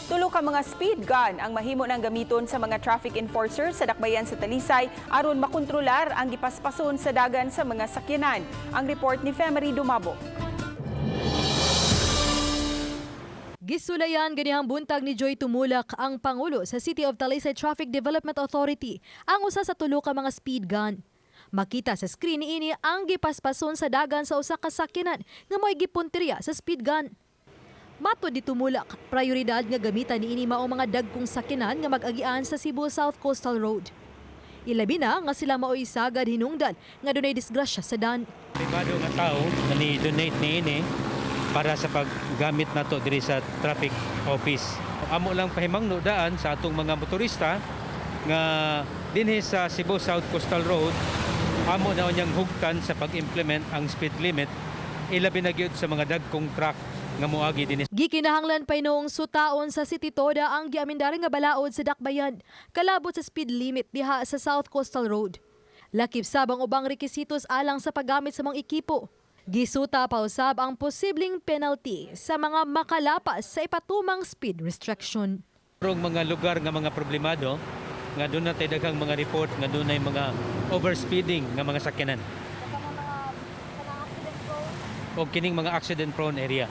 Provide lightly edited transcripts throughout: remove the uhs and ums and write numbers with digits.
Tulo ka mga speed gun ang mahimo ng gamiton sa mga traffic enforcer sa dakbayan sa Talisay aron makontrolar ang gipaspason sa dagan sa mga sakyanan. Ang report ni Femery Dumabo. Gisulayan ganihang buntag ni Joy Tumulak ang Pangulo sa City of Talisay Traffic Development Authority ang usa sa tulo ka mga speed gun. Makita sa screen niini ang gipaspason sa dagan sa usa ka sakyanan nga mo'y gipunteriya sa speed gun. Matod ni Tumulak, prioridad nga gamitan niini mao mga dagkong sakyanan nga mag-agian sa Cebu South Coastal Road. Ilabi na nga sila mao'y sagad hinungdan nga dunay disgrasya sa daan. Pribado nga tao na ni-donate niini para sa paggamit nato diri sa traffic office. Amo lang pahimangno daan sa atong mga motorista nga dinhi sa Cebu South Coastal Road amo na unyang hugtan sa pag-implement ang speed limit ilabi na gyud sa mga dagkong truck nga moagi dinhi. Gikinahanglan pa noong sutaon sa City Toda ang giamindari nga balaod sa dakbayan kalabot sa speed limit diha sa South Coastal Road. Lakip sabang ubang rekisitos alang sa paggamit sa mga ekipo. Gisuta pa usab ang posibleng penalty sa mga makalapas sa ipatumang speed restriction. Ang mga lugar nga mga problemado nga doon natin daghang mga report nga doon ay mga overspeeding nga mga sakyanan. O kining mga accident prone area.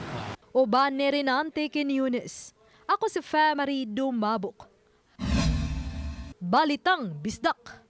Uban ni Renante Quiñones. Ako si Femery Dumabo. Balitang Bisdak.